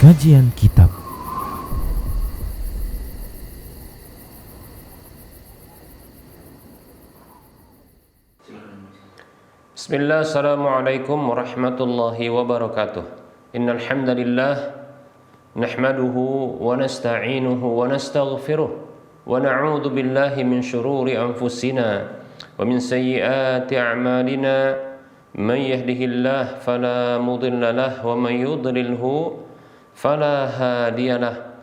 Kajian Kitab. Bismillah, assalamualaikum warahmatullahi wabarakatuh. Innal hamdalillah nahmaduhu wa nasta'inuhu wa nastaghfiruh wa na'udzu billahi min shururi anfusina wa min sayyiati a'malina. Man yahdihillahu fala mudilla lahu wa man yudlilhu fala hadiyalah.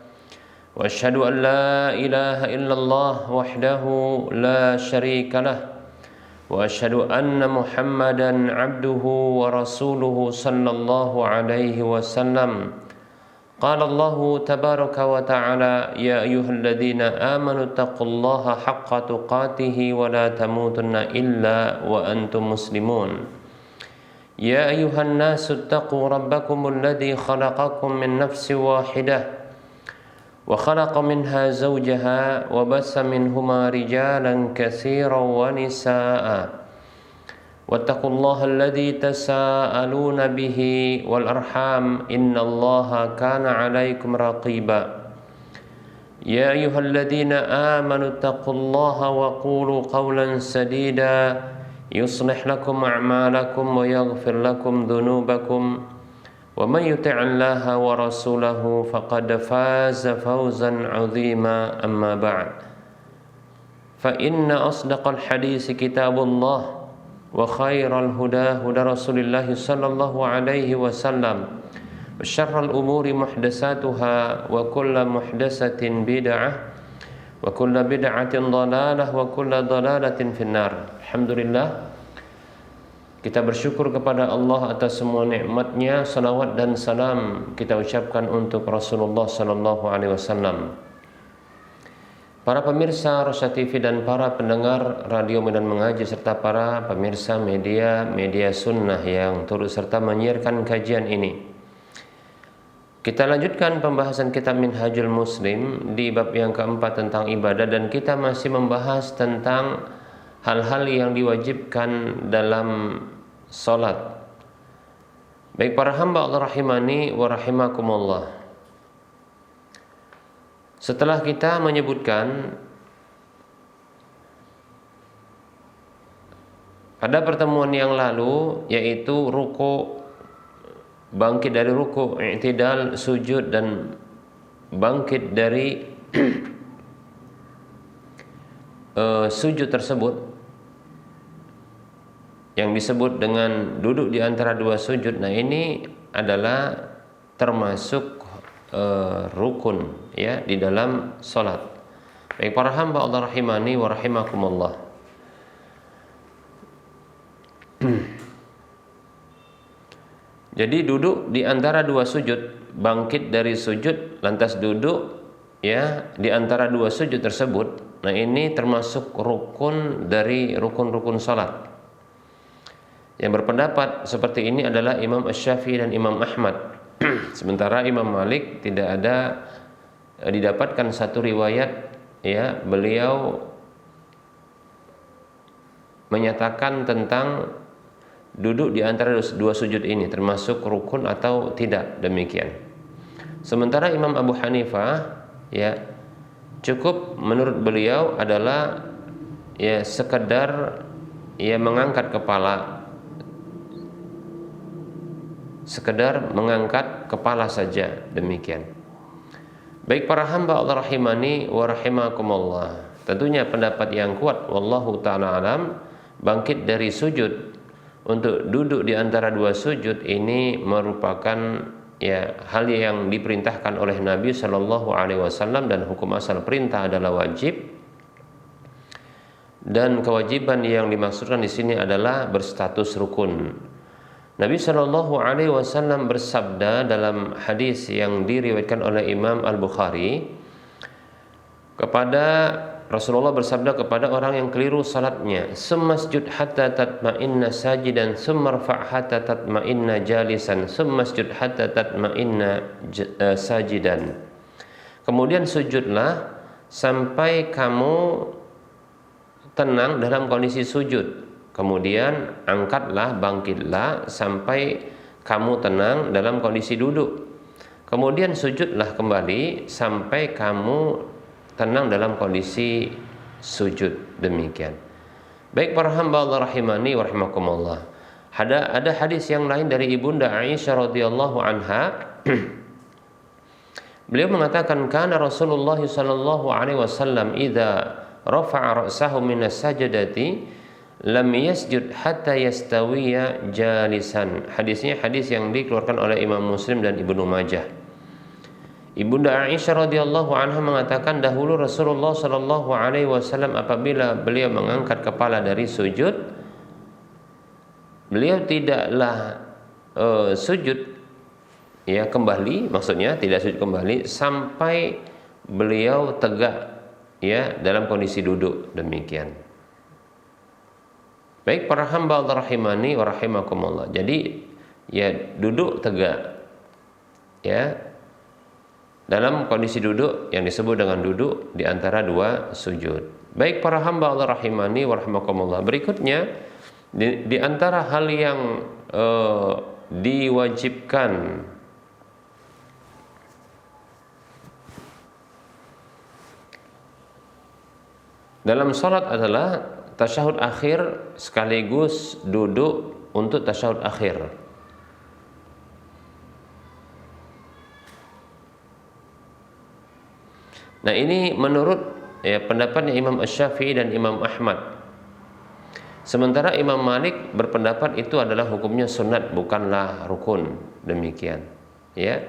Wa asyhadu an la ilaha illallah wahdahu la syarika lah. Wa asyhadu anna Muhammadan abduhu wa rasuluhu sallallahu alaihi wasallam. Qala Allah tabaraka wa ta'ala, ya ayyuhalladzina amanu taqullaha haqqa tuqatih wa la tamutunna illa wa antum muslimun. Ya ayyuhan nasu taqu rabbakumul ladzi khalaqakum min nafsin wahidah wa khalaqa minha zawjaha wa bassa minhuma rijalan katsiran wa nisaa'a wattaqullaha alladzi tasaaluna bihi wal arham innallaha kana 'alaikum raqiba. Ya ayyuhalladzina amanu taqullaha wa qulu qawlan sadida yuslih lakum a'malakum wa yaghfir lakum dhunubakum wa man yuti'illaha wa rasulahu faqad faza fawzan 'azima. Amma ba'd, fa inna asdaqal hadisi kitabullah wa khairal huda huda Rasulillah sallallahu alaihi wasallam wa syarrul umuri muhdatsatuha wa kullu muhdatsatin bid'ah wa kullu bid'atin dhalalah wa kullu dhalalatin finnar. Alhamdulillah, kita bersyukur kepada Allah atas semua nikmatnya. Salawat dan salam kita ucapkan untuk Rasulullah sallallahu alaihi wasallam. Para pemirsa Rosyad TV dan para pendengar Radio Medan Mengaji serta para pemirsa media sunnah yang turut serta menyiarkan kajian ini. Kita lanjutkan pembahasan kitab Minhajul Muslim di bab yang keempat tentang ibadah, dan kita masih membahas tentang hal-hal yang diwajibkan dalam salat. Baik para hamba Allah rahimani wa rahimakumullah, setelah kita menyebutkan pada pertemuan yang lalu, yaitu ruku, bangkit dari ruku, i'tidal, sujud, dan bangkit dari sujud tersebut yang disebut dengan duduk di antara dua sujud. Nah, ini adalah termasuk rukun ya di dalam salat. Baik para hamba Allah rahimani wa rahimakumullah. Jadi duduk di antara dua sujud, bangkit dari sujud lantas duduk ya di antara dua sujud tersebut. Nah, ini termasuk rukun dari rukun-rukun salat. Yang berpendapat seperti ini adalah Imam Asy-Syafi'i dan Imam Ahmad. Sementara Imam Malik tidak ada didapatkan satu riwayat ya beliau menyatakan tentang duduk di antara dua sujud ini termasuk rukun atau tidak, demikian. Sementara Imam Abu Hanifah ya cukup menurut beliau adalah ya sekedar ya mengangkat kepala, sekedar mengangkat kepala saja, demikian. Baik para hamba Allah rahimani wa rahimakumullah, tentunya pendapat yang kuat wallahu ta'ala alam, bangkit dari sujud untuk duduk di antara dua sujud ini merupakan ya hal yang diperintahkan oleh Nabi Shallallahu alaihi wasallam, dan hukum asal perintah adalah wajib, dan kewajiban yang dimaksudkan di sini adalah berstatus rukun. Nabi Shallallahu alaihi wasallam bersabda dalam hadis yang diriwayatkan oleh Imam Al-Bukhari, Rasulullah bersabda kepada orang yang keliru salatnya, "Summasjud hatta tatma'inna sajidan, summarfa' hatta tatma'inna jalisan, summasjud hatta tatma'inna sajidan." Kemudian sujudlah sampai kamu tenang dalam kondisi sujud. Kemudian angkatlah, bangkitlah sampai kamu tenang dalam kondisi duduk. kemudian sujudlah kembali sampai kamu tenang dalam kondisi sujud. Demikian. Baik para hamba Allah rahimani wa rahimakumullah. Ada hadis yang lain dari Ibunda Aisyah radhiyallahu anha. Beliau mengatakan kana Rasulullah sallallahu alaihi wasallam idza rafa'a ra'sahu minas sajdati lam yasjud hatta yastawiya jalisan. Hadisnya hadis yang dikeluarkan oleh Imam Muslim dan Ibnu Majah. Ibunda Aisyah radhiyallahu anha mengatakan dahulu Rasulullah sallallahu alaihi wasallam apabila beliau mengangkat kepala dari sujud, beliau tidaklah sujud ya kembali, maksudnya tidak sujud kembali sampai beliau tegak ya dalam kondisi duduk. Demikian. Baik para hamba Allah rahimani wa rahimakumullah. Jadi ya duduk tegak ya dalam kondisi duduk yang disebut dengan duduk di antara dua sujud. Baik para hamba Allah rahimani wa rahimakumullah. Berikutnya di antara hal yang diwajibkan dalam salat adalah tasyahud akhir sekaligus duduk untuk tasyahud akhir. Nah ini menurut pendapatnya Imam Asy-Syafi'i dan Imam Ahmad. Sementara Imam Malik berpendapat itu adalah hukumnya sunat, bukanlah rukun. Demikian. Ya.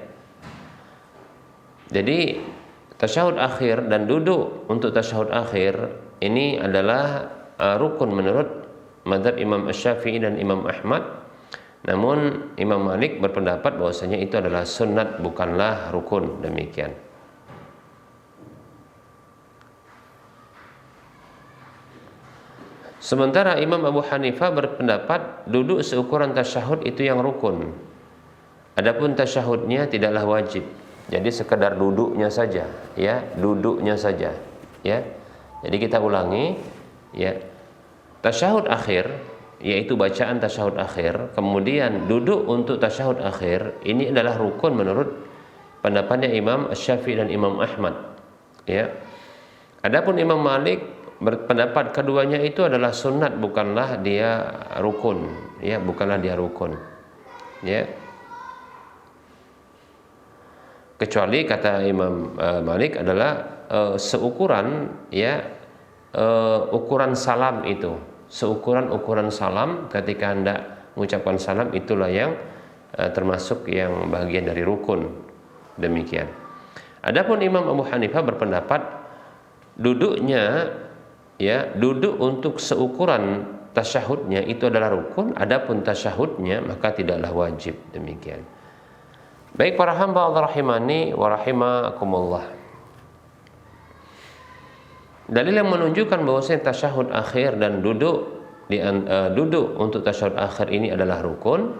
Jadi tasyahud akhir dan duduk untuk tasyahud akhir ini adalah rukun menurut mazhab Imam Asy-Syafi'i dan Imam Ahmad. Namun Imam Malik berpendapat bahwasanya itu adalah sunat, bukanlah rukun. Demikian. Sementara Imam Abu Hanifah berpendapat duduk seukuran tasyahud itu yang rukun. Adapun tasyahudnya tidaklah wajib. Jadi sekedar duduknya saja, ya, duduknya saja, ya. Jadi kita ulangi, ya. Tasyahud akhir yaitu bacaan tasyahud akhir, kemudian duduk untuk tasyahud akhir, ini adalah rukun menurut pendapatnya Imam Asy-Syafi'i dan Imam Ahmad, ya. Adapun Imam Malik berpendapat keduanya itu adalah sunat, bukanlah dia rukun, ya, bukanlah dia rukun, ya. Kecuali kata Imam Malik adalah seukuran, ya, ukuran salam itu, ukuran salam ketika hendak mengucapkan salam itulah yang termasuk yang bagian dari rukun. Demikian. Adapun Imam Abu Hanifah berpendapat duduknya, ya, duduk untuk seukuran tasyahudnya itu adalah rukun, adapun tasyahudnya maka tidaklah wajib. Demikian. Baik para hamba Allah rahimani wa rahimakumullah. Dalil yang menunjukkan bahwasanya tasyahud akhir dan duduk duduk untuk tasyahud akhir ini adalah rukun,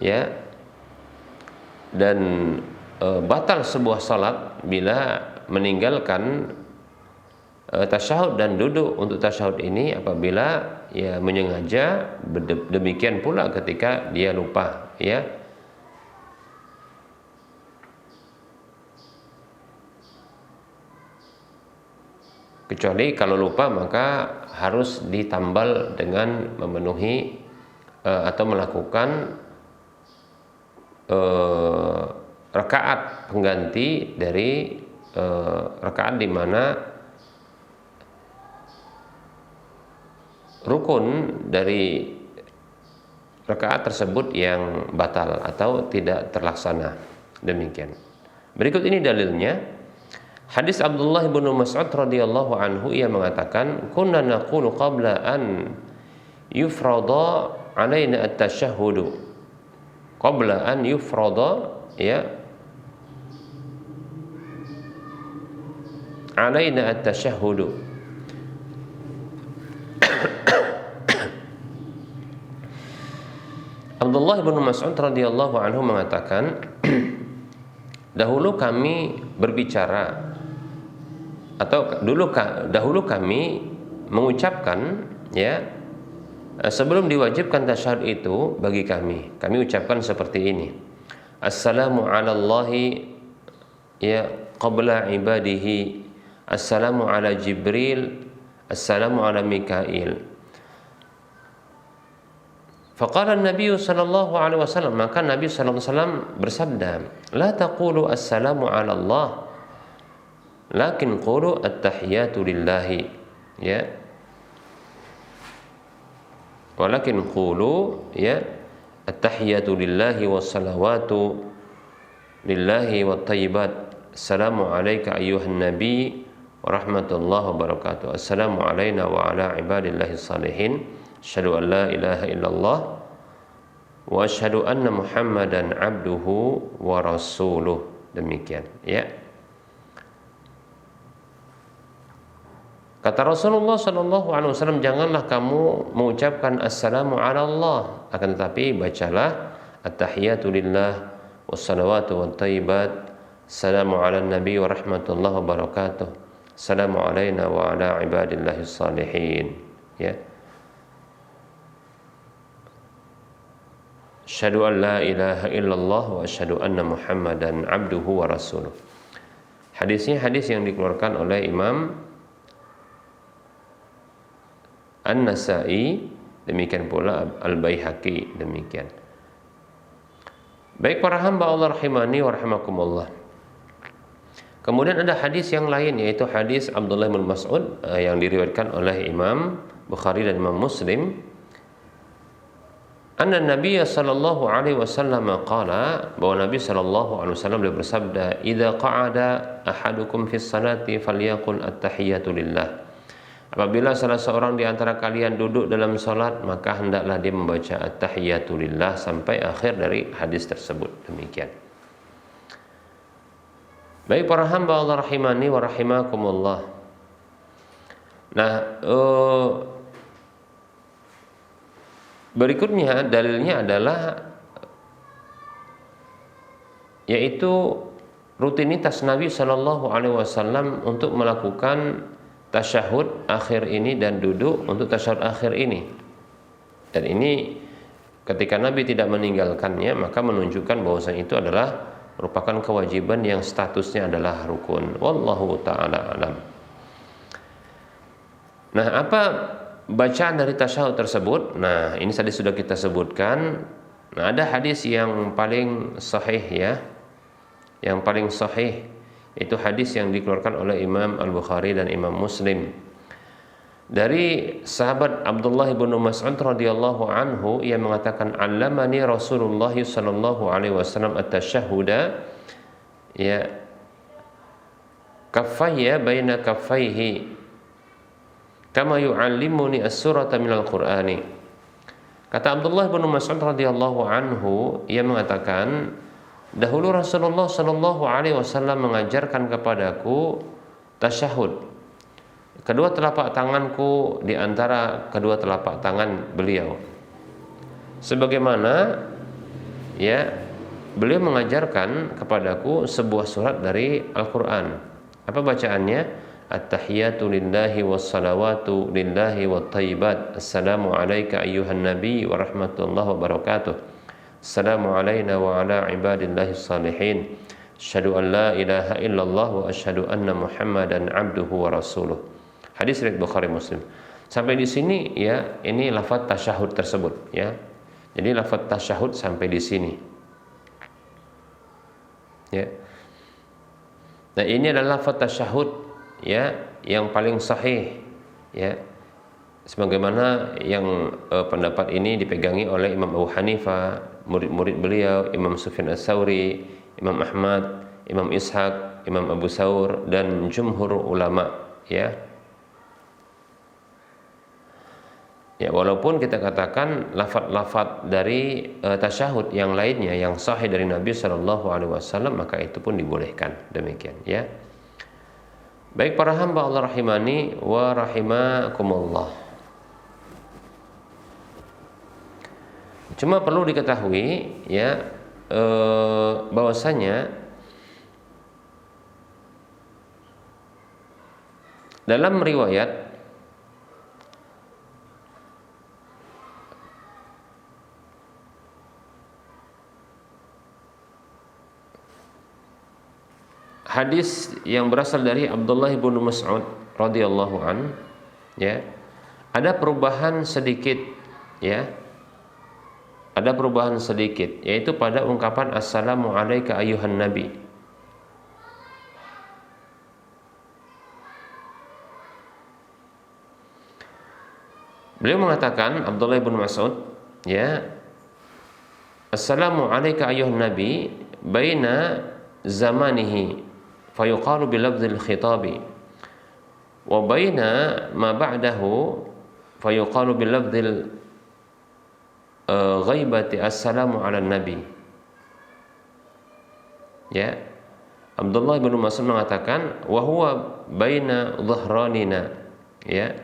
ya. Dan batal sebuah salat bila meninggalkan tasyahud dan duduk untuk tasyahud ini apabila ya menyengaja, demikian pula ketika dia lupa, ya. Kecuali kalau lupa maka harus ditambal dengan memenuhi atau melakukan rakaat pengganti dari rakaat di mana rukun dari rakaat tersebut yang batal atau tidak terlaksana. Demikian. Berikut ini dalilnya. Hadis Abdullah bin Mas'ud radhiyallahu anhu, ia mengatakan, "Kunna naqulu qabla an yufrada alaina at-tashahhud." Qabla an yufrada, ya, alaina at-tashahhud. Abdullah bin Mas'ud radhiyallahu anhu mengatakan, dahulu kami berbicara atau dahulu kami mengucapkan, ya, sebelum diwajibkan tasyahud itu bagi kami ucapkan seperti ini. assalamu ala Allahi ya qabla ibadihi, assalamu ala Jibril, assalamu ala Mikail. Faqala Nabi sallallahu alaihi wasallam, maka Nabi sallallahu alaihi wasallam bersabda, la taqulu assalamu ala Allah, lakin qulu at-tahiyatu lillahi, ya. Walakin qulu ya at-tahiyatu lillahi wassalawatu lillahi wat thayyibat. Assalamu alayka ayyuhan nabi wa rahmatullahi wa barakatuh. Assalamu alayna wa ala ibadillahi salihin. Asyhadu an la ilaha illallah wa asyhadu anna Muhammadan abduhu wa rasuluh. Demikian, ya. Kata Rasulullah sallallahu alaihi wasallam, janganlah kamu mengucapkan assalamu ala Allah, akan tetapi bacalah at-tahiyatu lillah wassalawatu wat thayyibat. Assalamu ala nabi wa rahmatullahi wa barakatuh. Assalamu alayna wa ala ibadillahi salihin, ya. Asyhadu an la ilaha illallah wa asyhadu anna Muhammadan abduhu wa rasuluh. Hadisnya hadis yang dikeluarkan oleh Imam An-Nasa'i, demikian pula Al-Baihaqi, demikian. Baik para hamba Allah rahimani wa rahimakumullah. Kemudian ada hadis yang lain, yaitu hadis Abdullah bin Mas'ud yang diriwayatkan oleh Imam Bukhari dan Imam Muslim. Anna Nabi sallallahu alaihi wasallam qala, bahwa Nabi sallallahu alaihi wasallam beliau bersabda, "Idza qa'ada ahadukum fis salati falyaqul at-tahiyatu lillah." Apabila salah seorang di antara kalian duduk dalam salat, maka hendaklah dia membaca at-tahiyatu lillah sampai akhir dari hadis tersebut. Demikian. Baik para hamba Allah rahimani wa rahimakumullah. Nah, berikutnya dalilnya adalah yaitu rutinitas Nabi Shallallahu Alaihi Wasallam untuk melakukan tasyahud akhir ini dan duduk untuk tasyahud akhir ini. Dan ini ketika Nabi tidak meninggalkannya, maka menunjukkan bahwasanya itu adalah merupakan kewajiban yang statusnya adalah rukun. Wallahu ta'ala alam. Nah, apa bacaan dari tasyahud tersebut? Nah, ini tadi sudah kita sebutkan. Nah, ada hadis yang paling sahih, ya. Yang paling sahih itu hadis yang dikeluarkan oleh Imam Al-Bukhari dan Imam Muslim. Dari sahabat Abdullah bin Mas'ud radhiyallahu anhu, ia mengatakan, "Allamani Rasulullah sallallahu alaihi wasallam at-tasyahhuda ya kaffayya baina kaffaihi kama yu'allimuni as-surata minal Qur'ani." Kata Abdullah bin Mas'ud radhiyallahu anhu, ia mengatakan, dahulu Rasulullah sallallahu alaihi wasallam mengajarkan kepadaku tasyahud, kedua telapak tanganku di antara kedua telapak tangan beliau, sebagaimana ya beliau mengajarkan kepadaku sebuah surat dari Al-Qur'an. Apa bacaannya? At-tahiyatu lillahi wassalawatu lillahi wat thayyibat. Assalamu alayka ayyuhan nabi wa rahmatullahi wa barakatuh. Assalamu alayna wa ala ibadillahi salihin. Asyhadu an la ilaha illallah wa asyhadu anna Muhammadan abduhu wa rasuluh. Hadis riwayat Bukhari Muslim. Sampai di sini ya, ini lafaz tasyahud tersebut, ya. Jadi lafaz tasyahud sampai di sini. Ya. Nah, ini adalah lafaz tasyahud, ya, yang paling sahih, ya. Sebagaimana yang pendapat ini dipegangi oleh Imam Abu Hanifah, murid-murid beliau, Imam Sufyan Ats-Tsauri, Imam Ahmad, Imam Ishaq, Imam Abu Thawr, dan jumhur ulama, ya. Ya, walaupun kita katakan lafaz-lafaz dari tasyahud yang lainnya yang sahih dari Nabi Shallallahu Alaihi Wasallam, maka itu pun dibolehkan. Demikian, ya. Baik para hamba Allah rahimani wa rahimakumullah. Cuma perlu diketahui, ya, bahwasanya dalam riwayat hadis yang berasal dari Abdullah bin Mas'ud radhiyallahu an, ya, ada perubahan sedikit, ya. Ada perubahan sedikit, yaitu pada ungkapan assalamu alayka ayyuhan nabi. Beliau mengatakan, Abdullah bin Mas'ud, ya, assalamu alayka ayyuhan nabi baina zamanihi fayuqalu bilafzil khitabi wa baina ma ba'dahu fayuqalu bilafzil ghaibati assalamu ala nabi. Ya, Abdullah bin Mas'ud mengatakan wa huwa baina dhahranina, ya,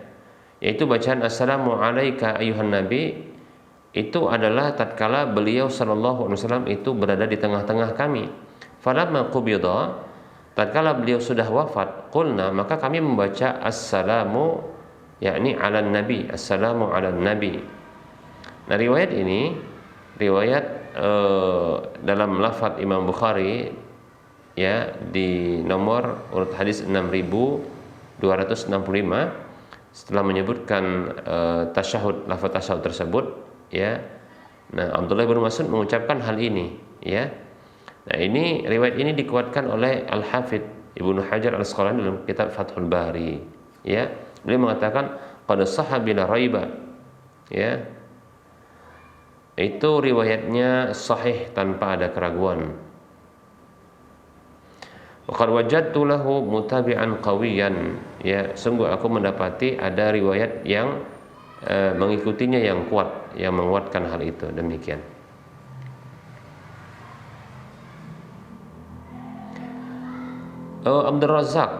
yaitu bacaan assalamu alayka ayyuhan nabi itu adalah tatkala beliau sallallahu alaihi wasallam itu berada di tengah-tengah kami. Falamma qubida, tatkala beliau sudah wafat, qulna, maka kami membaca assalamu, yakni ala nabi, assalamu ala nabi. Nah, riwayat ini riwayat dalam lafaz Imam Bukhari, ya, di nomor urut hadis 6265 setelah menyebutkan tasyahud, lafaz tasyahud tersebut, ya. Nah, Abdullah bin Mas'ud mengucapkan hal ini, ya. Nah, ini riwayat ini dikuatkan oleh Al-Hafidz Ibnu Hajar Al-Asqalani dalam kitab Fathul Bari, ya. Beliau mengatakan qad sahha bila raiba, ya. Itu riwayatnya sahih tanpa ada keraguan. Wa qad wajadtu lahu mutabi'an qawiyan, ya, sungguh aku mendapati ada riwayat yang mengikutinya yang kuat, yang menguatkan hal itu. Demikian. Abdul Razak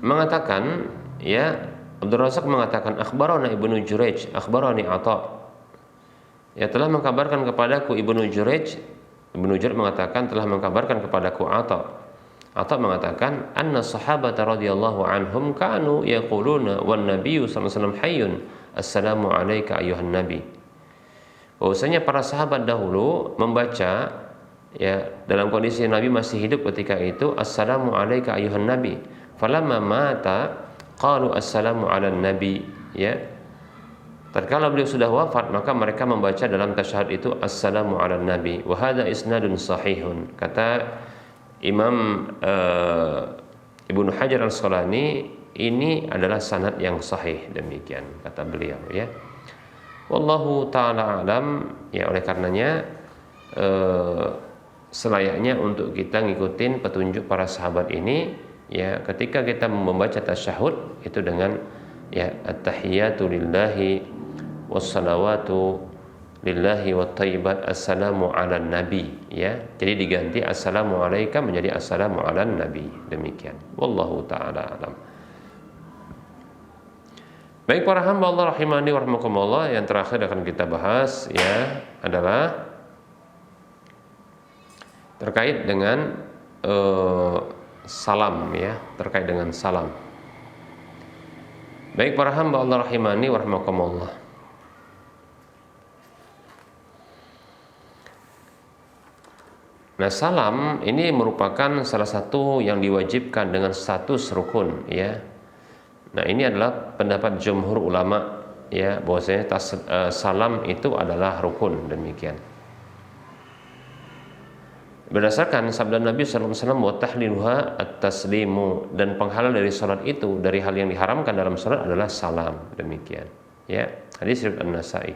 mengatakan, ya, Abdul Razak mengatakan akhbarana Ibnu Jurayj akhbarani Atha, ya, telah mengkabarkan kepadaku Ibnu Jurayj. Ibnu Jurayj mengatakan telah mengkabarkan kepadaku Atha. Atha mengatakan anna sahabata radhiyallahu anhum kanu yaquluna wan nabiyyu sallallahu alaihi wasallam hayyun assalamu alayka ayyuhan nabi. Bahwasanya para sahabat dahulu membaca, ya, dalam kondisi Nabi masih hidup ketika itu, assalamu alayka ayyuhan nabi. Falamma mata qalu assalamu ala nabi, ya. Tatkala beliau sudah wafat, maka mereka membaca dalam tasyahud itu assalamu ala nabi. Wa hadza isnadun sahihun. Kata Imam Ibnu Hajar Al-Asqalani, ini adalah sanad yang sahih, demikian kata beliau, ya. Wallahu taala alam, ya, oleh karenanya selayaknya untuk kita ngikutin petunjuk para sahabat ini, ya, ketika kita membaca tasyahud itu dengan, ya, at-tahiyatu lillahi wassalawatu lillahi wat thayyibat assalamu ala nabi, ya. Jadi diganti assalamu alayka menjadi assalamu ala nabi, demikian. Wallahu taala alam. Baik para hamba Allah rahimani wa rahmakumullah, yang terakhir akan kita bahas, ya, adalah terkait dengan salam, ya, terkait dengan salam. Baik para hamba Allah rahimani wa rahmakumullah. Nah, salam ini merupakan salah satu yang diwajibkan dengan status rukun, ya. Nah, ini adalah pendapat jumhur ulama, ya, bahwasanya salam itu adalah rukun, demikian. Berdasarkan sabda Nabi sallallahu alaihi wasallam, wa tahliluha at-taslimu, dan penghalal dari salat itu, dari hal yang diharamkan dalam salat adalah salam, demikian, ya. Hadis riwayat An-Nasa'i.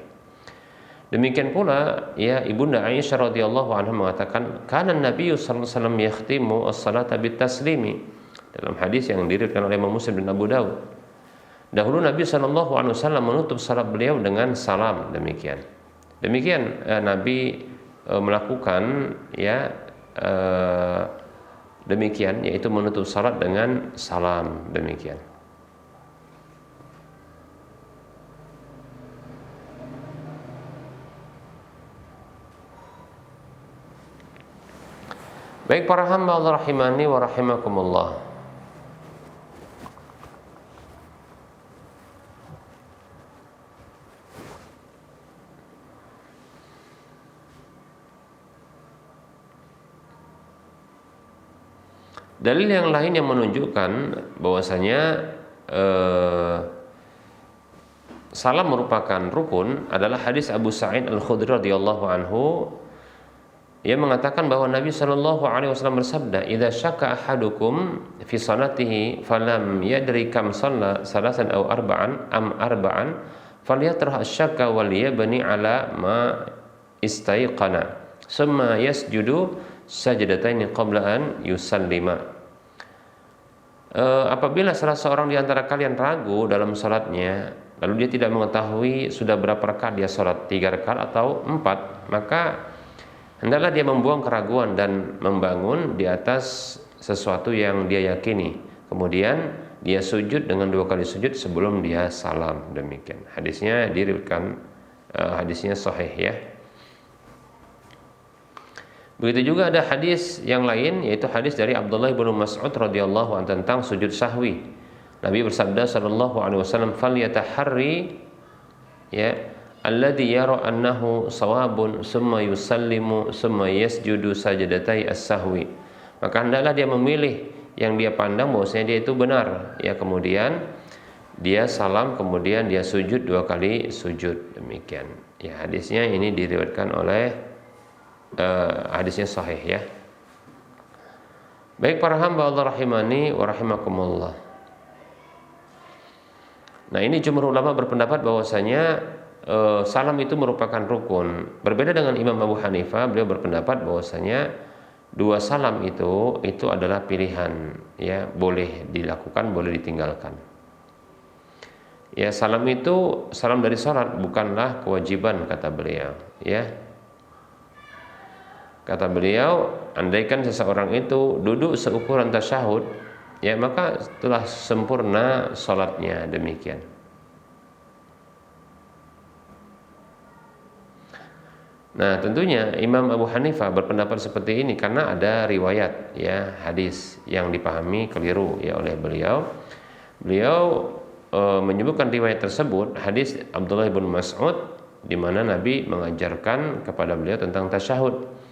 Demikian pula, ya, Ibunda Aisyah radhiyallahu anha mengatakan kana Nabi sallallahu alaihi wasallam yakhtimu as-salata bit-taslimi, dalam hadis yang diriwayatkan oleh Imam Muslim dan Abu Daud. Dahulu Nabi sallallahu alaihi wasallam menutup salat beliau dengan salam, demikian. Demikian Nabi melakukan, ya, demikian, yaitu menutup salat dengan salam, demikian. Baik para hamba Allah rahimani wa rahimakumullah. Dalil yang lain yang menunjukkan bahwasanya salam merupakan rukun adalah hadis Abu Sa'id Al-Khudri radhiyallahu anhu. Ia mengatakan bahwa Nabi Shallallahu Alaihi Wasallam bersabda, "Idza syakka ahadukum fi salatihi falam yadri kam shalla salasan aw arba'an falyatrah asy-syakka wal yabni ala ma istayqana summa yasjudu sajdataini qabla an yusallima." Apabila salah seorang di antara kalian ragu dalam salatnya, lalu dia tidak mengetahui sudah berapa rakaat dia salat, 3 rakaat atau 4, maka hendaklah dia membuang keraguan dan membangun di atas sesuatu yang dia yakini. Kemudian dia sujud dengan 2 kali sujud sebelum dia salam. Demikian. Hadisnya diriwayatkan, hadisnya sahih ya. Begitu juga ada hadis yang lain, yaitu hadis dari Abdullah bin Mas'ud radhiyallahu anhu tentang sujud sahwi. Nabi bersabda sallallahu alaihi wasallam, "Falyataharri ya alladhi yara annahu sawabun summa yusallimu summa yasjudu sajdatai as-sahwi." Maka hendaklah dia memilih yang dia pandang bahwasanya dia itu benar, ya, kemudian dia salam, kemudian dia sujud 2 kali sujud. Demikian. Ya, hadisnya ini diriwayatkan oleh hadisnya sahih ya. Baik para hamba Allah rahimani wa rahimakumullah. Nah, ini jumhur ulama berpendapat bahwasanya salam itu merupakan rukun. Berbeda dengan Imam Abu Hanifah, beliau berpendapat bahwasanya 2 salam itu adalah pilihan, ya, boleh dilakukan, boleh ditinggalkan. Ya, salam itu salam dari salat, bukanlah kewajiban, kata beliau, ya. Kata beliau, andaikan seseorang itu duduk seukuran tasyahud, ya, maka telah sempurna salatnya. Demikian. Nah, tentunya Imam Abu Hanifah berpendapat seperti ini karena ada riwayat, ya, hadis yang dipahami keliru, ya, oleh beliau. Beliau menyebutkan riwayat tersebut, hadis Abdullah bin Mas'ud, di mana Nabi mengajarkan kepada beliau tentang tasyahud.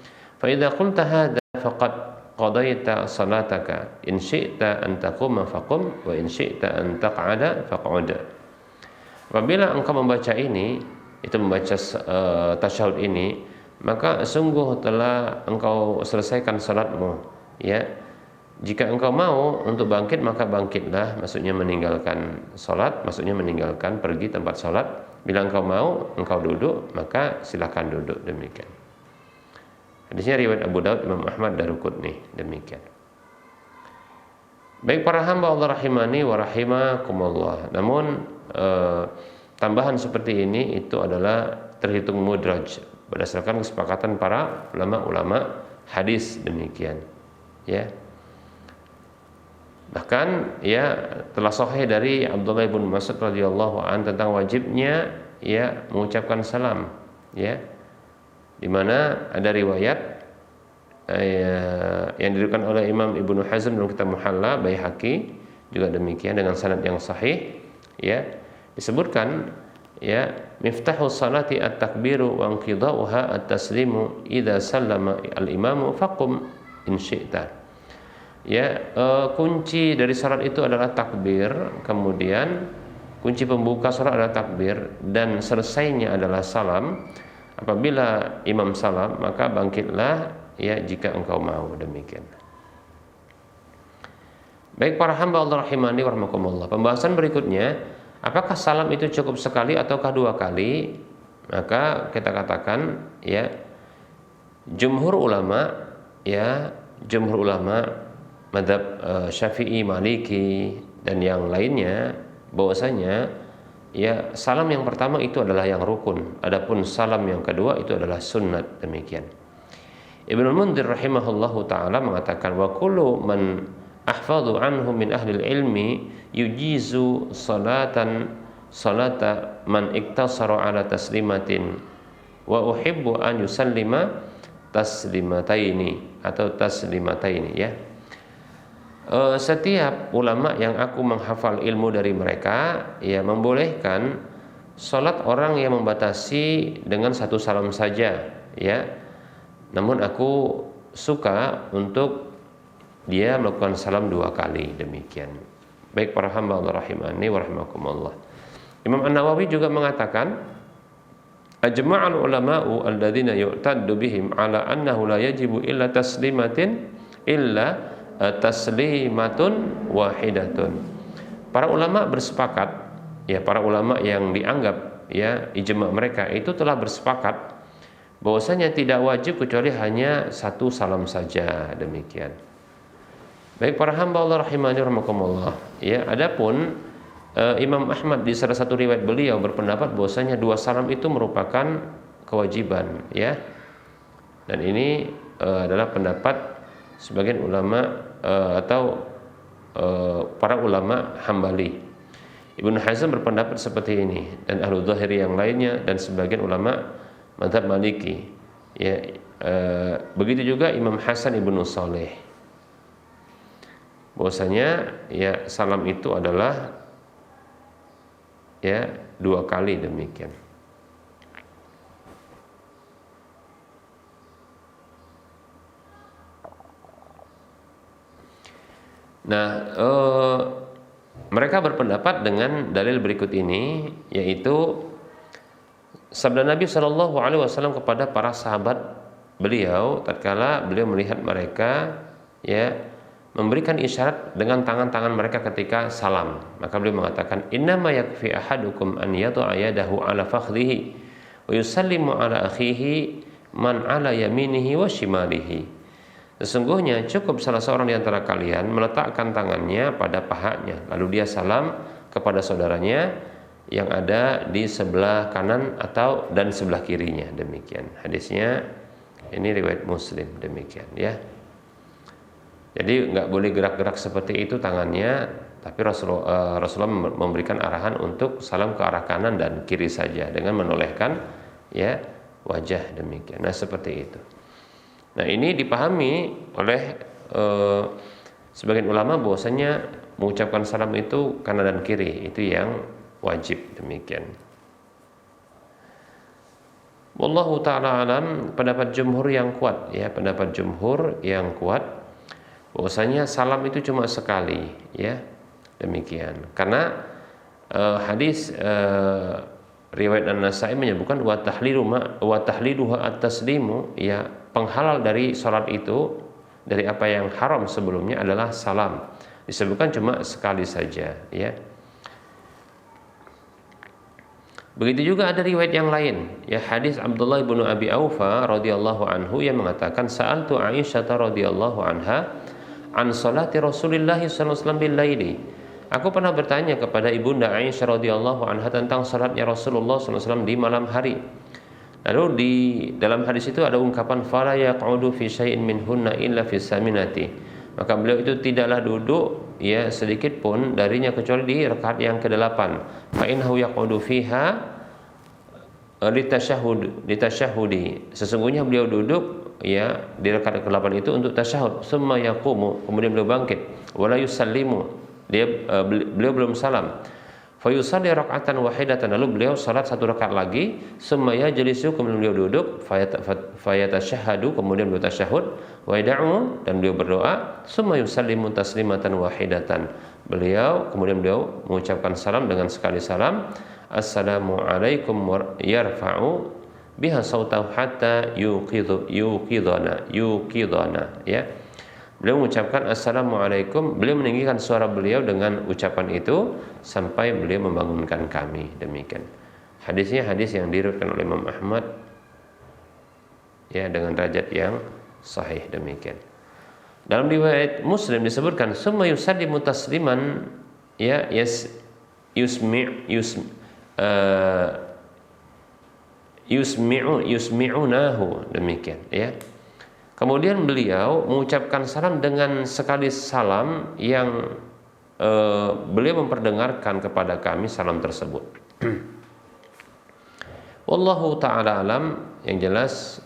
Fa idza qulta hadza faqad qadaita salataka in syi'ta an taquma faqum wa in syi'ta an taq'ada faq'ud. Apabila engkau membaca ini, itu membaca tasyahud ini, maka sungguh telah engkau selesaikan salatmu, ya. Jika engkau mau untuk bangkit, maka bangkitlah, maksudnya meninggalkan salat, maksudnya meninggalkan pergi tempat salat. Bila engkau mau, engkau duduk, maka silakan duduk. Demikian. Hadisnya riwayat Abu Daud, Imam Ahmad, Daruqutni. Demikian. Baik para hamba Allah rahimani wa rahimakumullah. Namun tambahan seperti ini itu adalah terhitung mudraj berdasarkan kesepakatan para ulama-ulama hadis. Demikian, ya. Bahkan, ya, telah sahih dari Abdullah bin Mas'ud radhiyallahu anhu tentang wajibnya, ya, mengucapkan salam, ya, di mana ada riwayat yang diriwayatkan oleh Imam Ibnu Hazm dalam kitab Muhalla, Baihaqi juga demikian dengan sanad yang sahih, ya, disebutkan, ya, miftahu salati at-takbiru wa inqidauha at-taslimu idza sallama al-imamu faqum in syi'ta. Ya, kunci dari salat itu adalah takbir, kemudian kunci pembuka salat adalah takbir, dan selesainya adalah salam. Apabila imam salam, maka bangkitlah, ya, jika engkau mau. Demikian. Baik para hamba Allah rahimani wa rahmakumullah. Pembahasan berikutnya, apakah salam itu cukup sekali ataukah 2 kali? Maka kita katakan, ya, jumhur ulama, ya, jumhur ulama mazhab Syafi'i, Maliki dan yang lainnya bahwasanya, ya, salam yang pertama itu adalah yang rukun, adapun salam yang kedua itu adalah sunnat. Demikian. Ibnu Mundzir rahimahullahu taala mengatakan, wa kullu man ahfadhu anhu min ahli ilmi yujizu salata man iktasara ala taslimatin wa uhibbu an yusallima taslimataini atau taslimataini, ya. Setiap ulama yang aku menghafal ilmu dari mereka, ya, membolehkan salat orang yang membatasi dengan 1 salam saja, ya. Namun aku suka untuk dia melakukan salam 2 kali, demikian. Baik para hamba Allah rahimani wa rahimakumullah. Imam An-Nawawi juga mengatakan, ajma'al ulama'u alladhina yu'taddu bihim ala annahu la yajibu illa taslimatun wahidatun. Para ulama bersepakat, ya para ulama yang dianggap ya ijma' mereka itu telah bersepakat bahwasanya tidak wajib kecuali hanya 1 salam saja, demikian. Baik para hamba Allah rahimani rahimakumullah. Ya, adapun Imam Ahmad di salah satu riwayat beliau berpendapat bahwasanya 2 salam itu merupakan kewajiban, ya. Dan ini adalah pendapat sebagian ulama atau para ulama Hambali. Ibnu Hazm berpendapat seperti ini, dan Ahlu Zahiri yang lainnya, dan sebagian ulama mazhab Maliki. Ya, begitu juga Imam Hasan Ibnu Saleh. Bahwasanya ya salam itu adalah ya 2 kali, demikian. Nah, mereka berpendapat dengan dalil berikut ini, yaitu sabda Nabi Shallallahu Alaihi Wasallam kepada para sahabat beliau tatkala beliau melihat mereka ya memberikan isyarat dengan tangan-tangan mereka ketika salam. Maka beliau mengatakan, innama yakfi ahadukum an yad'a yadahu ala fakhdhihi wa yusallimu ala akhihi man ala yaminihi wa shimalihi. Sesungguhnya cukup salah seorang di antara kalian meletakkan tangannya pada pahanya, lalu dia salam kepada saudaranya yang ada di sebelah kanan atau dan sebelah kirinya, demikian. Hadisnya ini riwayat Muslim, demikian ya. Jadi nggak boleh gerak-gerak seperti itu tangannya, tapi Rasulullah memberikan arahan untuk salam ke arah kanan dan kiri saja dengan menolehkan ya wajah, demikian. Nah seperti itu. Nah ini dipahami oleh sebagian ulama bahwasanya mengucapkan salam itu kanan dan kiri itu yang wajib, demikian. Wallahu ta'ala alam, pendapat jumhur yang kuat ya, pendapat jumhur yang kuat bahwasanya salam itu cuma sekali, ya demikian. Karena hadis riwayat An-Nasa'i menyebutkan wa tahliluha at-taslimu, ya penghalal dari salat itu dari apa yang haram sebelumnya adalah salam. Disebutkan cuma sekali saja, ya. Begitu juga ada riwayat yang lain, ya hadis Abdullah bin Abi Aufa radhiyallahu anhu yang mengatakan sa'altu Aisyah radhiyallahu anha an salati Rasulillah sallallahu alaihi wasallam bil laili. Aku pernah bertanya kepada ibunda Aisyah radhiyallahu anha tentang salatnya Rasulullah sallallahu alaihi wasallam di malam hari. Lalu di dalam hadis itu ada ungkapan fala yaqudu fi syai'in minhunna illa fi saminati. Maka beliau itu tidaklah duduk ya sedikit pun darinya kecuali di rakaat yang ke-8. Fa innahu yaqudu fiha litasyahhudi. Sesungguhnya beliau duduk ya di rakaat ke-8 itu untuk tasyahud. Summa yaqumu, kemudian beliau bangkit. Wala yusallimu, beliau belum salam. Fa yusalli raka'atan wahidatan, lalu beliau salat 1 rakaat lagi. Summa yajlisu, kemudian beliau duduk. Fayatashahhadu, kemudian beliau tasyahud. Wa yad'u, dan beliau berdoa. Summa yusallimu taslimatan wahidatan. Kemudian beliau mengucapkan salam dengan sekali salam. Assalamualaikum yarfa'u biha sautahu hatta yuqidana, ya. Beliau mengucapkan assalamualaikum, beliau meninggikan suara beliau dengan ucapan itu sampai beliau membangunkan kami, demikian. Hadisnya hadis yang diriwayatkan oleh Imam Ahmad ya dengan derajat yang sahih, demikian. Dalam riwayat Muslim disebutkan summa yusallimu tasliman, ya yusmi'unahu, demikian ya. Kemudian beliau mengucapkan salam dengan sekali salam yang beliau memperdengarkan kepada kami salam tersebut. Wallahu ta'ala alam, yang jelas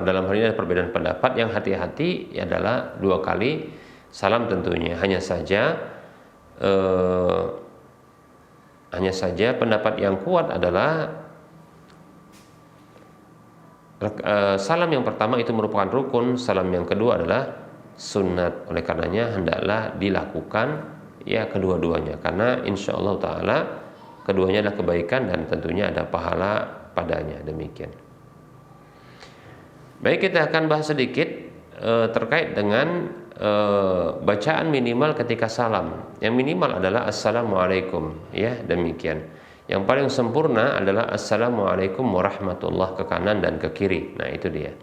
dalam hal ini ada perbedaan pendapat. Yang hati-hati adalah 2 kali salam tentunya. Hanya saja pendapat yang kuat adalah salam yang pertama itu merupakan rukun, salam yang kedua adalah sunnat. Oleh karenanya hendaklah dilakukan ya kedua-duanya, karena insya Allah taala keduanya adalah kebaikan dan tentunya ada pahala padanya. Demikian. Baik, kita akan bahas sedikit terkait dengan bacaan minimal ketika salam. Yang minimal adalah assalamualaikum, ya demikian. Yang paling sempurna adalah assalamualaikum warahmatullah ke kanan dan ke kiri. Nah itu dia.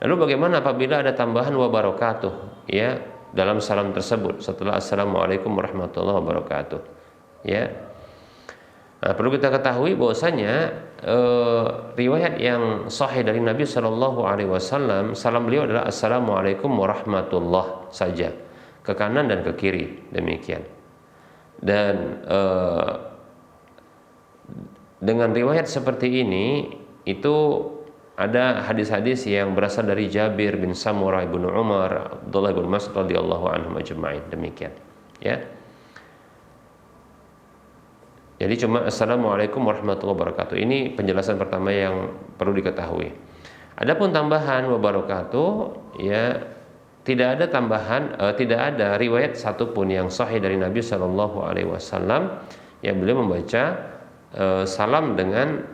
Lalu bagaimana apabila ada tambahan wabarakatuh ya dalam salam tersebut setelah assalamualaikum warahmatullahi wabarakatuh, ya. Nah, perlu kita ketahui bahwasanya riwayat yang sahih dari Nabi Shallallahu Alaihi Wasallam, salam beliau adalah assalamualaikum warahmatullah saja, ke kanan dan ke kiri, demikian. Dan dengan riwayat seperti ini itu ada hadis-hadis yang berasal dari Jabir bin Samurah bin Umar, Abdullah bin Mas'ud radhiyallahu anhum ajma'in, demikian, ya. Jadi cuma assalamualaikum warahmatullahi wabarakatuh. Ini penjelasan pertama yang perlu diketahui. Adapun tambahan wabarakatuh, ya tidak ada tambahan, tidak ada riwayat satupun yang sahih dari Nabi Shallallahu Alaihi Wasallam yang beliau membaca salam dengan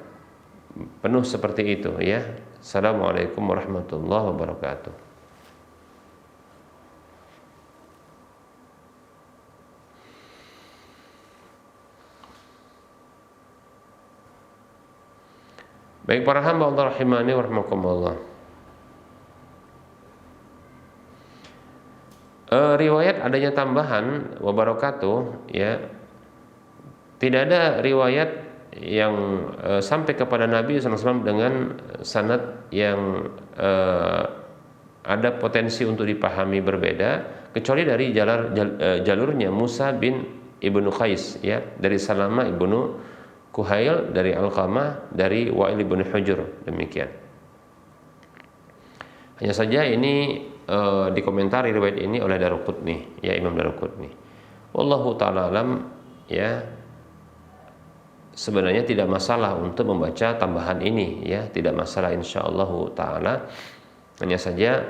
penuh seperti itu, ya. Assalamualaikum warahmatullahi wabarakatuh. Baik para hamba Allah rahimani wa rahmakumullah. Riwayat adanya tambahan wabarakatuh, ya. Tidak ada riwayat yang sampai kepada Nabi SAW dengan sanad yang ada potensi untuk dipahami berbeda, kecuali dari jalurnya Musa bin Ibnu Qais, ya, dari Salama ibnu Kuhail, dari Alqamah, dari Wa'il ibn Hujur, demikian. Hanya saja ini dikomentari riwayat ini oleh Daruqutni, ya, Imam Daruqutni. Wallahu ta'ala alam, ya. Sebenarnya tidak masalah untuk membaca tambahan ini, ya, tidak masalah insyaallah ta'ala. Hanya saja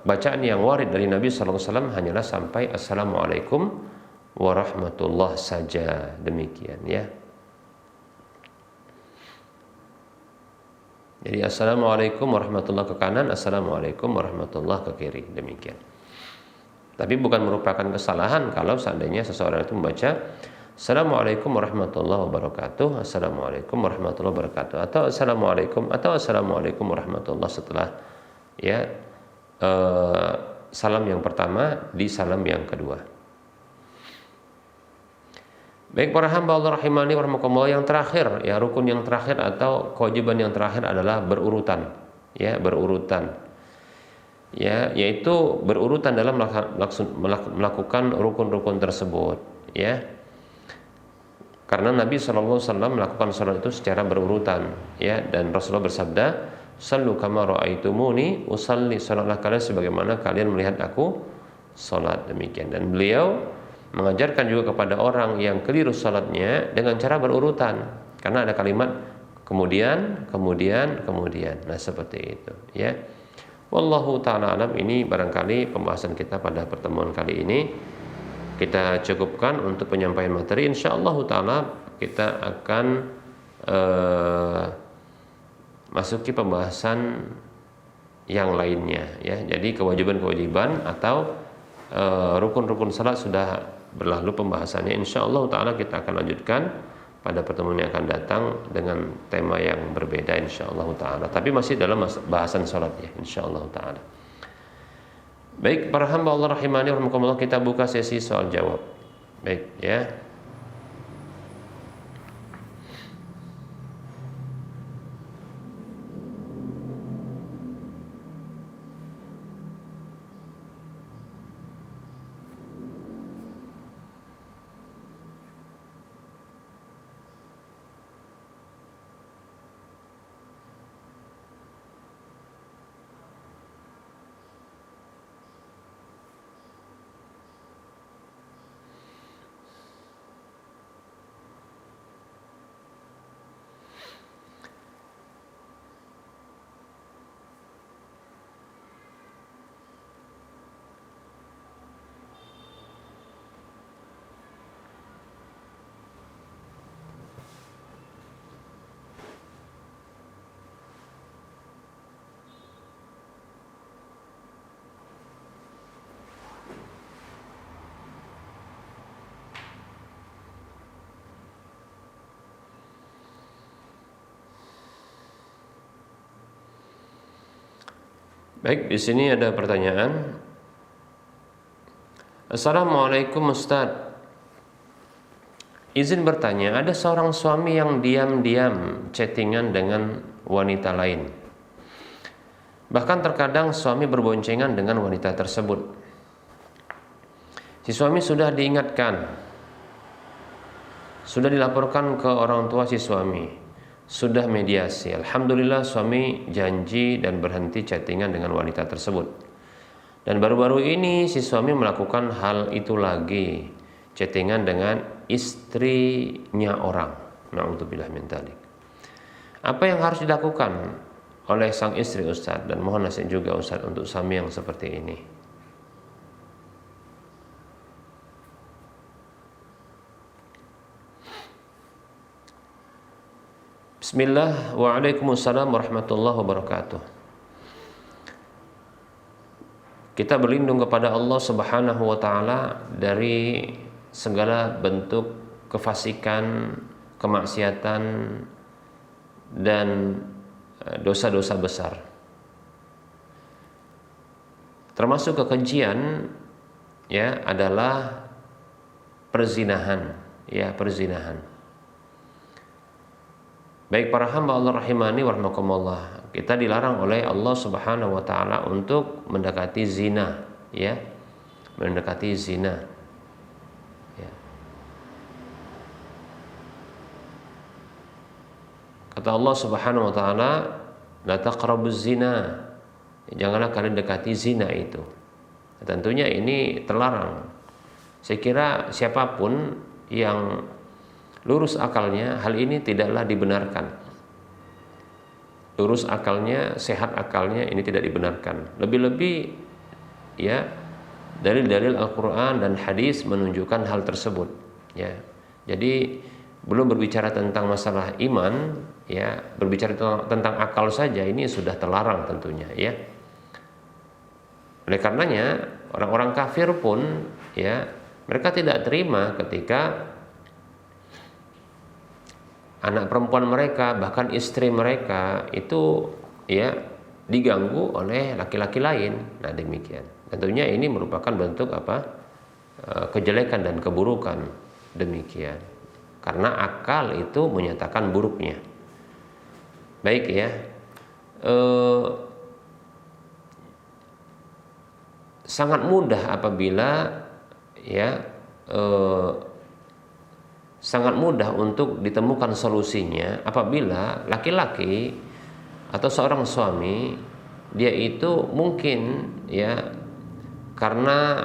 bacaan yang warid dari Nabi SAW hanyalah sampai assalamualaikum warahmatullah saja, demikian, ya. Jadi assalamualaikum warahmatullah ke kanan, assalamualaikum warahmatullah ke kiri, demikian. Tapi bukan merupakan kesalahan kalau seandainya seseorang itu membaca assalamualaikum warahmatullahi wabarakatuh, assalamualaikum warahmatullahi wabarakatuh, atau assalamualaikum warahmatullah setelah, ya, salam yang pertama di salam yang kedua. Baik para hamba Allah rahimani wa rahmakumullah, yang terakhir, ya, rukun yang terakhir atau kewajiban yang terakhir adalah berurutan, ya, berurutan, ya, yaitu berurutan dalam melakukan rukun-rukun tersebut, ya. Karena Nabi SAW melakukan salat itu secara berurutan, ya, dan Rasulullah bersabda, "Sallu kama ra'aitumuni usalli", salatlah kalian sebagaimana kalian melihat aku salat, demikian. Dan beliau mengajarkan juga kepada orang yang keliru salatnya dengan cara berurutan, karena ada kalimat kemudian. Nah, seperti itu, ya. Wallahu ta'ala alam. Ini barangkali pembahasan kita pada pertemuan kali ini. Kita cukupkan untuk penyampaian materi. Insyaallah ta'ala kita akan masuki pembahasan yang lainnya, ya. Jadi kewajiban-kewajiban atau rukun-rukun salat sudah berlalu pembahasannya. Insyaallah ta'ala kita akan lanjutkan pada pertemuan yang akan datang dengan tema yang berbeda insyaallah ta'ala, tapi masih dalam bahasan salat, ya, insyaallah ta'ala. Baik para hamba Allah rahimani wa rahmakumullah, kita buka sesi soal jawab. Baik, ya. Baik, di sini ada pertanyaan. Assalamualaikum Ustaz. Izin bertanya, ada seorang suami yang diam-diam chattingan dengan wanita lain. Bahkan terkadang suami berboncengan dengan wanita tersebut. Si suami sudah diingatkan, sudah dilaporkan ke orang tua si suami, sudah mediasi. Alhamdulillah suami janji dan berhenti chattingan dengan wanita tersebut. Dan baru-baru ini si suami melakukan hal itu lagi, chattingan dengan istrinya orang. Na'udzubillah min dzalik. Apa yang harus dilakukan oleh sang istri Ustaz, dan mohon nasihat juga Ustaz untuk suami yang seperti ini? Bismillah, waalaikumsalam warahmatullahi wabarakatuh. Kita berlindung kepada Allah Subhanahu wa taala dari segala bentuk kefasikan, kemaksiatan dan dosa-dosa besar. Termasuk kekejian ya adalah perzinahan, ya perzinahan. Baik para hamba Allah rahimani wa rahmakumullah, kita dilarang oleh Allah Subhanahu wa taala untuk mendekati zina, ya. Mendekati zina. Ya. Kata Allah Subhanahu wa taala, "La taqrabuz zina." Janganlah kalian dekati zina itu. Tentunya ini terlarang. Saya kira siapapun yang lurus akalnya, hal ini tidaklah dibenarkan. Lurus akalnya, sehat akalnya, ini tidak dibenarkan. Lebih-lebih ya dalil-dalil Al-Qur'an dan hadis menunjukkan hal tersebut, ya. Jadi belum berbicara tentang masalah iman, ya, berbicara tentang akal saja ini sudah terlarang tentunya, ya. Oleh karenanya orang-orang kafir pun ya mereka tidak terima ketika anak perempuan mereka, bahkan istri mereka itu ya diganggu oleh laki-laki lain. Nah demikian. Tentunya ini merupakan bentuk apa? Kejelekan dan keburukan. Demikian. Karena akal itu menyatakan buruknya. Baik ya. Sangat mudah apabila ya sangat mudah untuk ditemukan solusinya apabila laki-laki atau seorang suami dia itu mungkin ya karena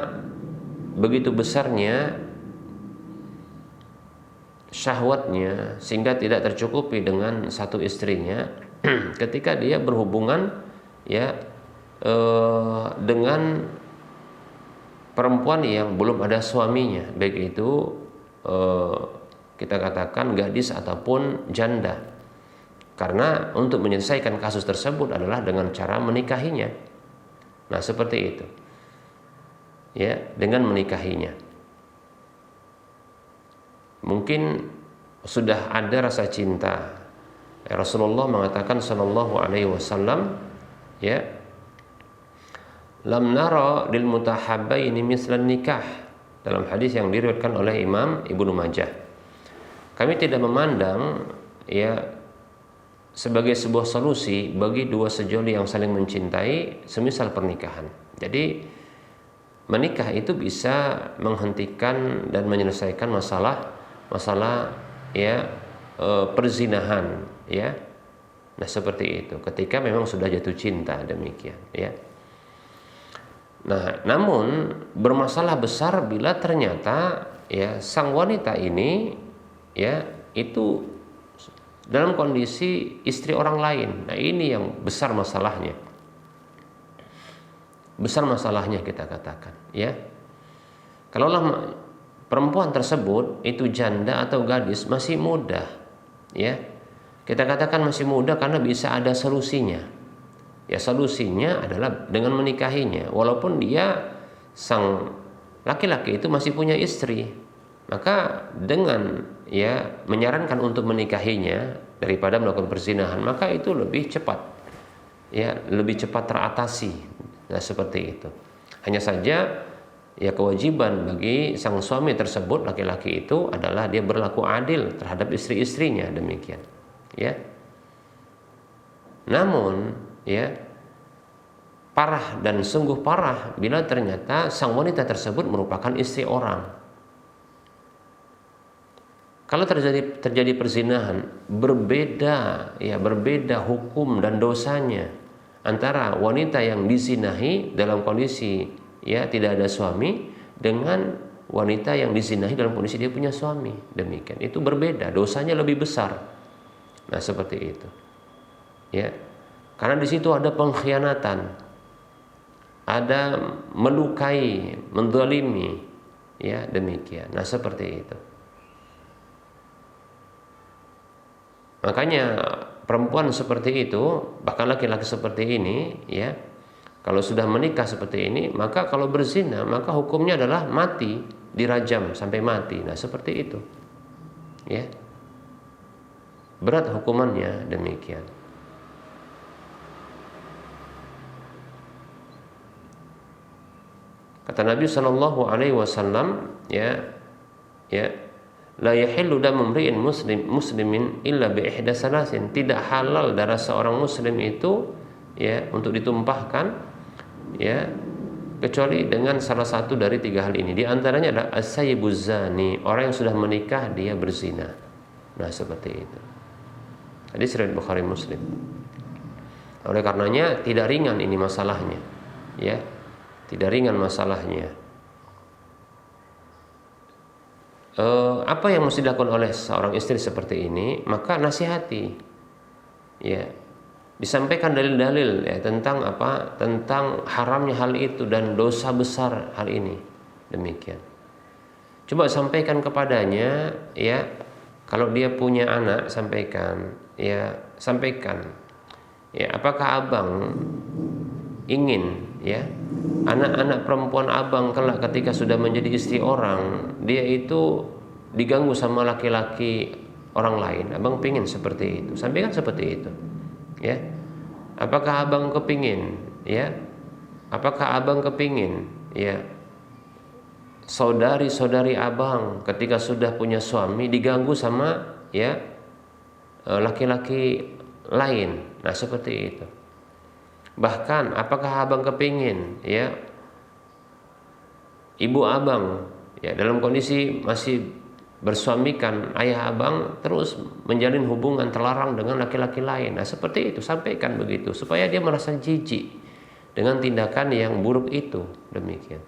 begitu besarnya syahwatnya sehingga tidak tercukupi dengan satu istrinya ketika dia berhubungan ya dengan perempuan yang belum ada suaminya, baik itu kita katakan gadis ataupun janda. Karena untuk menyelesaikan kasus tersebut adalah dengan cara menikahinya. Nah, seperti itu. Ya, dengan menikahinya. Mungkin sudah ada rasa cinta. Rasulullah mengatakan sallallahu alaihi wasallam, ya, lam nara lil mutahabbaini mislan nikah, dalam hadis yang diriwayatkan oleh Imam Ibnu Majah. Kami tidak memandang ya sebagai sebuah solusi bagi dua sejoli yang saling mencintai semisal pernikahan. Jadi menikah itu bisa menghentikan dan menyelesaikan masalah ya perzinahan, ya. Nah, seperti itu. Ketika memang sudah jatuh cinta, demikian, ya. Nah, namun bermasalah besar bila ternyata ya sang wanita ini ya itu dalam kondisi istri orang lain. Nah, ini yang besar masalahnya. Besar masalahnya kita katakan, ya. Kalaulah perempuan tersebut itu janda atau gadis masih muda, ya. Kita katakan masih muda karena bisa ada solusinya. Ya, solusinya adalah dengan menikahinya. Walaupun dia sang laki-laki itu masih punya istri, maka dengan ya menyarankan untuk menikahinya daripada melakukan perzinahan, maka itu lebih cepat. ya lebih cepat teratasi. Nah, seperti itu. Hanya saja ya kewajiban bagi sang suami tersebut, laki-laki itu, adalah dia berlaku adil terhadap istri-istrinya, demikian. Ya. Namun, ya, parah dan sungguh parah bila ternyata sang wanita tersebut merupakan istri orang. Kalau terjadi perzinahan, berbeda hukum dan dosanya antara wanita yang dizinahi dalam kondisi ya tidak ada suami dengan wanita yang dizinahi dalam kondisi dia punya suami. Demikian. Itu berbeda, dosanya lebih besar. Nah, seperti itu. Ya. Karena di situ ada pengkhianatan, ada melukai, menzalimi, ya, demikian. Nah, seperti itu. Makanya perempuan seperti itu, bahkan laki-laki seperti ini, ya, kalau sudah menikah seperti ini, maka kalau berzina, maka hukumnya adalah mati, dirajam sampai mati. Nah, seperti itu. Ya. Berat hukumannya, demikian. Kata Nabi Shallallahu Alaihi Wasallam, la yahillu damu imri'in muslimin illa bi ihda salasin. Tidak halal darah seorang muslim itu ya untuk ditumpahkan ya kecuali dengan salah satu dari 3 hal ini. Di antaranya adalah as-sayyibuz zani, orang yang sudah menikah dia berzina. Nah, seperti itu. Hadis riwayat Bukhari Muslim. Oleh karenanya tidak ringan ini masalahnya. Ya. Tidak ringan masalahnya. Apa yang mesti dilakukan oleh seorang istri seperti ini? Maka nasihati, ya, disampaikan dalil-dalil ya tentang apa? Tentang haramnya hal itu dan dosa besar hal ini. Demikian. Coba sampaikan kepadanya, ya, kalau dia punya anak sampaikan, ya, sampaikan, ya, apakah abang ingin, ya, anak-anak perempuan abang kelak ketika sudah menjadi istri orang, dia itu diganggu sama laki-laki orang lain. Abang pingin seperti itu. Sampaikan seperti itu. Ya. Apakah abang kepingin? Ya. Apakah abang kepingin? Ya. Saudari-saudari abang ketika sudah punya suami diganggu sama ya laki-laki lain. Nah, seperti itu. Bahkan apakah abang kepingin ya ibu abang ya dalam kondisi masih bersuamikan ayah abang terus menjalin hubungan terlarang dengan laki-laki lain. Nah, seperti itu, sampaikan begitu supaya dia merasa jijik dengan tindakan yang buruk itu, demikian.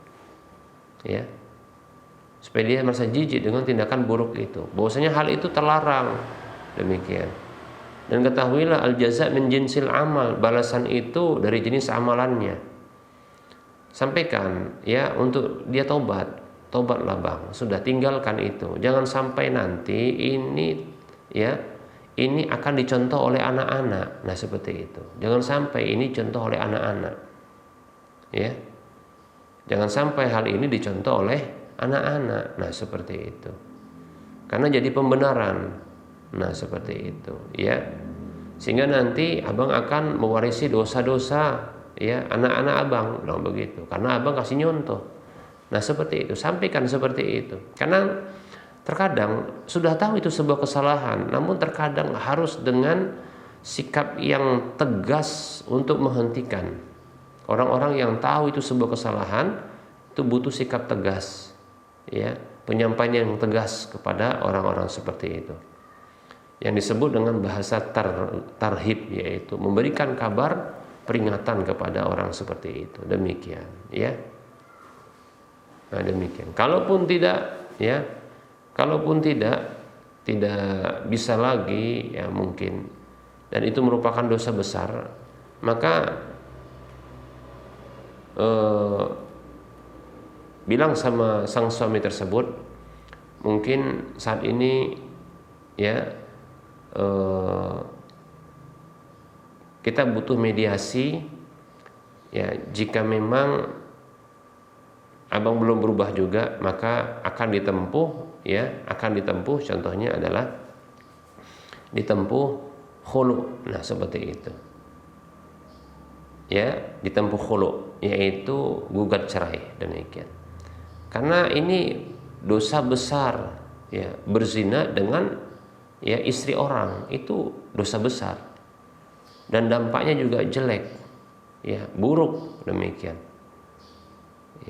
Ya. Supaya dia merasa jijik dengan tindakan buruk itu. Bahwasanya hal itu terlarang, demikian. Dan ketahuilah al-jaza' min jinsil amal, balasan itu dari jenis amalannya. Sampaikan ya untuk dia tobatlah bang, sudah tinggalkan itu. Jangan sampai nanti ini ya ini akan dicontoh oleh anak-anak. Nah, seperti itu. Jangan sampai ini contoh oleh anak-anak. Ya. Jangan sampai hal ini dicontoh oleh anak-anak. Nah, seperti itu. Karena jadi pembenaran. Nah, seperti itu, ya. Sehingga nanti abang akan mewarisi dosa-dosa ya anak-anak abang, nah, begitu. Karena abang kasih nyontoh. Nah, seperti itu, sampaikan seperti itu. Karena terkadang sudah tahu itu sebuah kesalahan, namun terkadang harus dengan sikap yang tegas untuk menghentikan. Orang-orang yang tahu itu sebuah kesalahan itu butuh sikap tegas, ya, penyampaian yang tegas kepada orang-orang seperti itu. Yang disebut dengan bahasa tarhib, yaitu memberikan kabar peringatan kepada orang seperti itu. Demikian, ya. Nah, demikian. Kalaupun tidak, ya, kalaupun tidak bisa lagi, ya mungkin, dan itu merupakan dosa besar, maka bilang sama sang suami tersebut, mungkin saat ini, ya. Kita butuh mediasi ya, jika memang abang belum berubah juga maka akan ditempuh contohnya adalah ditempuh khulu. Nah, seperti itu. ya ditempuh khulu, yaitu gugat cerai, demikian. Karena ini dosa besar, ya, berzina dengan ya istri orang itu dosa besar dan dampaknya juga jelek, ya, buruk, demikian.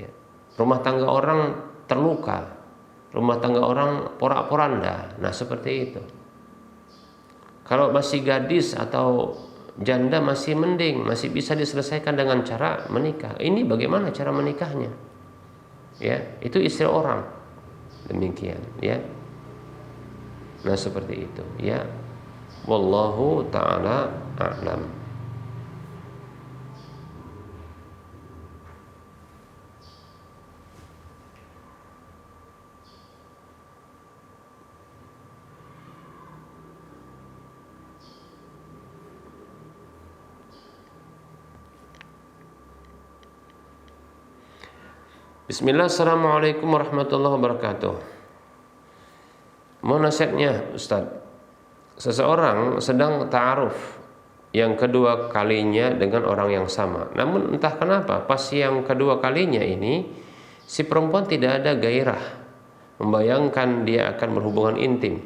Ya. Rumah tangga orang terluka, rumah tangga orang porak-poranda. Nah, seperti itu. Kalau masih gadis atau janda masih mending, masih bisa diselesaikan dengan cara menikah. Ini bagaimana cara menikahnya? Ya, itu istri orang. Demikian, ya. Nah, seperti itu, ya. Wallahu taala a'lam. Bismillah, assalamualaikum warahmatullahi wabarakatuh. Mau nasihatnya, Ustaz. Seseorang sedang ta'aruf yang kedua kalinya dengan orang yang sama. Namun entah kenapa pas yang kedua kalinya ini si perempuan tidak ada gairah membayangkan dia akan berhubungan intim.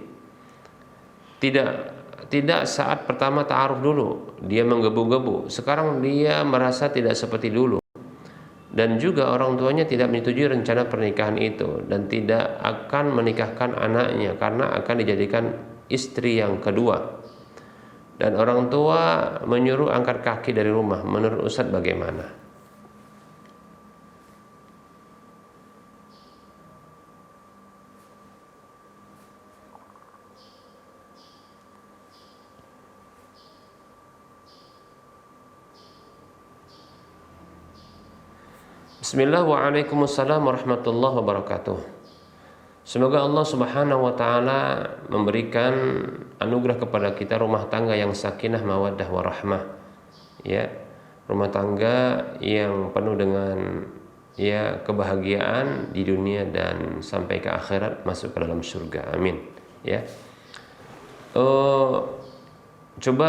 Tidak saat pertama ta'aruf dulu dia menggebu-gebu. Sekarang dia merasa tidak seperti dulu. Dan juga orang tuanya tidak menyetujui rencana pernikahan itu dan tidak akan menikahkan anaknya karena akan dijadikan istri yang kedua. Dan orang tua menyuruh angkat kaki dari rumah. Menurut Ustadz bagaimana? Bismillah, waalaikumsalam warahmatullahi wabarakatuh. Semoga Allah subhanahu wa ta'ala memberikan anugerah kepada kita rumah tangga yang sakinah, mawaddah, warahmah, ya, rumah tangga yang penuh dengan ya kebahagiaan di dunia dan sampai ke akhirat, masuk ke dalam surga, amin, ya. Coba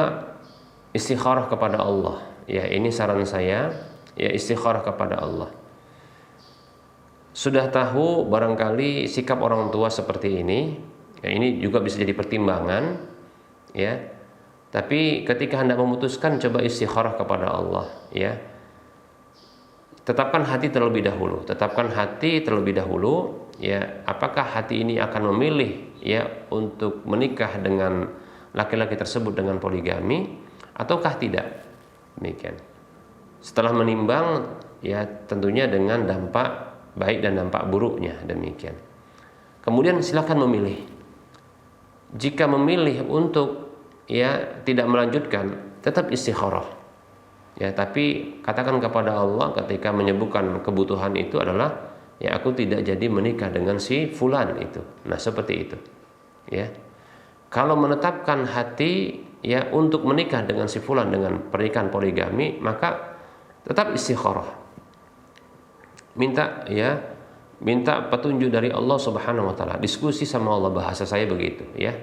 istikharah kepada Allah, ya, ini saran saya, ya, istikharah kepada Allah. Sudah tahu barangkali sikap orang tua seperti ini, ya, ini juga bisa jadi pertimbangan, ya. Tapi ketika hendak memutuskan, coba istikharah kepada Allah, ya. Tetapkan hati terlebih dahulu, ya. Apakah hati ini akan memilih, ya, untuk menikah dengan laki-laki tersebut dengan poligami, ataukah tidak? Demikian. Setelah menimbang, ya, tentunya dengan dampak baik dan dampak buruknya, demikian. Kemudian silakan memilih. Jika memilih untuk ya tidak melanjutkan, tetap istikharah. Ya, tapi katakan kepada Allah ketika menyebutkan kebutuhan itu adalah ya aku tidak jadi menikah dengan si fulan itu. Nah, seperti itu. Ya. Kalau menetapkan hati ya untuk menikah dengan si fulan dengan pernikahan poligami, maka tetap istikharah. Minta petunjuk dari Allah Subhanahu wa taala. Diskusi sama Allah, bahasa saya begitu, ya.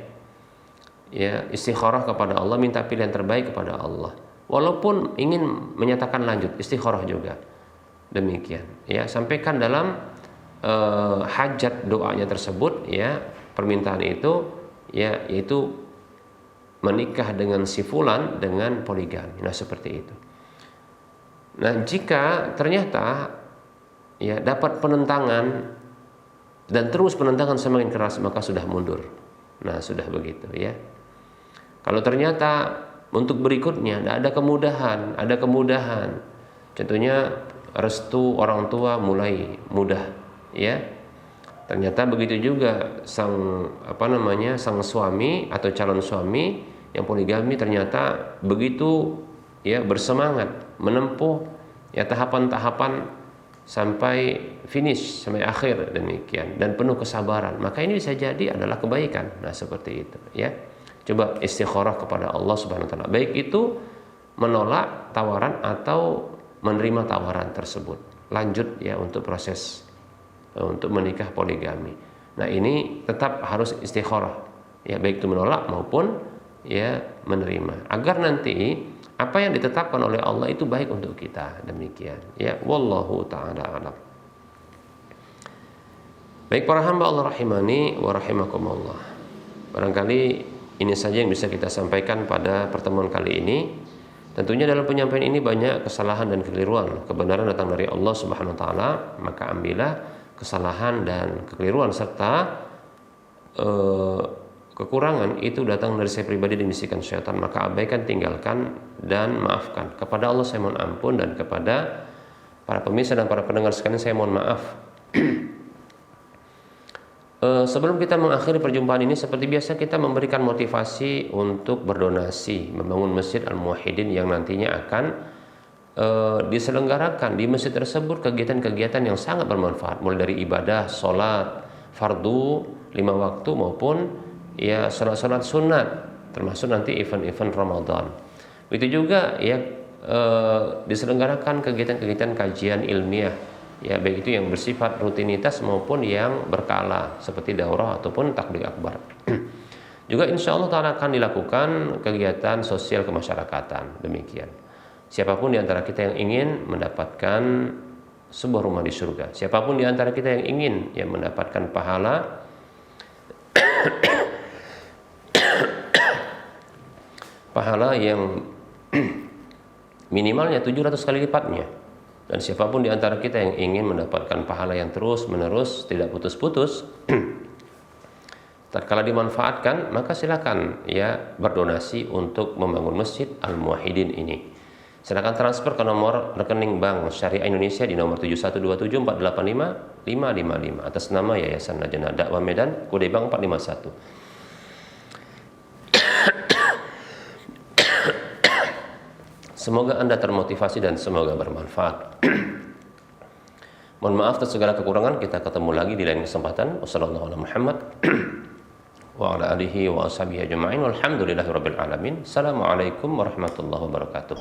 Ya, istikharah kepada Allah, minta pilihan terbaik kepada Allah. Walaupun ingin menyatakan lanjut, istikharah juga. Demikian, ya. Sampaikan dalam hajat doanya tersebut, ya, permintaan itu, ya, yaitu menikah dengan si fulan dengan poligami. Nah, seperti itu. Nah, jika ternyata ya dapat penentangan dan terus penentangan semakin keras, maka sudah mundur. Nah, sudah begitu, ya. Kalau ternyata untuk berikutnya ada kemudahan, contohnya restu orang tua mulai mudah, ya. Ternyata begitu juga sang suami atau calon suami yang poligami ternyata begitu ya bersemangat menempuh ya tahapan-tahapan sampai finish, sampai akhir, demikian, dan penuh kesabaran, maka ini bisa jadi adalah kebaikan. Nah, seperti itu, ya. Coba istikharah kepada Allah Subhanahu wa taala, baik itu menolak tawaran atau menerima tawaran tersebut, lanjut ya untuk proses untuk menikah poligami. Nah, ini tetap harus istikharah, ya, baik itu menolak maupun ya menerima, agar nanti apa yang ditetapkan oleh Allah itu baik untuk kita. Demikian ya, wallahu taala alam. Baik para hamba Allah rahimani wa rahimakumullah. Barangkali ini saja yang bisa kita sampaikan pada pertemuan kali ini. Tentunya dalam penyampaian ini banyak kesalahan dan kekeliruan. Kebenaran datang dari Allah Subhanahu wa taala, maka ambillah kesalahan dan kekeliruan serta kekurangan itu datang dari saya pribadi dan bisikan syaitan, maka abaikan, tinggalkan dan maafkan. Kepada Allah saya mohon ampun, dan kepada para pemirsa dan para pendengar sekalian saya mohon maaf. Sebelum kita mengakhiri perjumpaan ini, seperti biasa kita memberikan motivasi untuk berdonasi membangun Masjid Al-Muwahhidin yang nantinya akan diselenggarakan di masjid tersebut kegiatan-kegiatan yang sangat bermanfaat, mulai dari ibadah, sholat fardu 5 waktu maupun ya sholat-sholat sunat, termasuk nanti event-event Ramadan. Begitu juga ya diselenggarakan kegiatan-kegiatan kajian ilmiah, ya baik itu yang bersifat rutinitas maupun yang berkala seperti daurah ataupun takbir akbar. Juga insya Allah ta'ala akan dilakukan kegiatan sosial kemasyarakatan. Demikian. Siapapun di antara kita yang ingin mendapatkan sebuah rumah di surga, siapapun di antara kita yang ingin yang mendapatkan pahala pahala yang minimalnya 700 kali lipatnya, dan siapapun di antara kita yang ingin mendapatkan pahala yang terus menerus tidak putus-putus tatkala dimanfaatkan, maka silakan ya berdonasi untuk membangun Masjid Al-Muwahhidin ini. Silakan transfer ke nomor rekening Bank Syariah Indonesia di nomor 71274855555 atas nama Yayasan Lajnah Dakwah Medan, kode bank 451. Semoga Anda termotivasi dan semoga bermanfaat. Mohon maaf atas segala kekurangan, kita ketemu lagi di lain kesempatan. Wassalamualaikum warahmatullahi wabarakatuh. Assalamualaikum warahmatullahi wabarakatuh.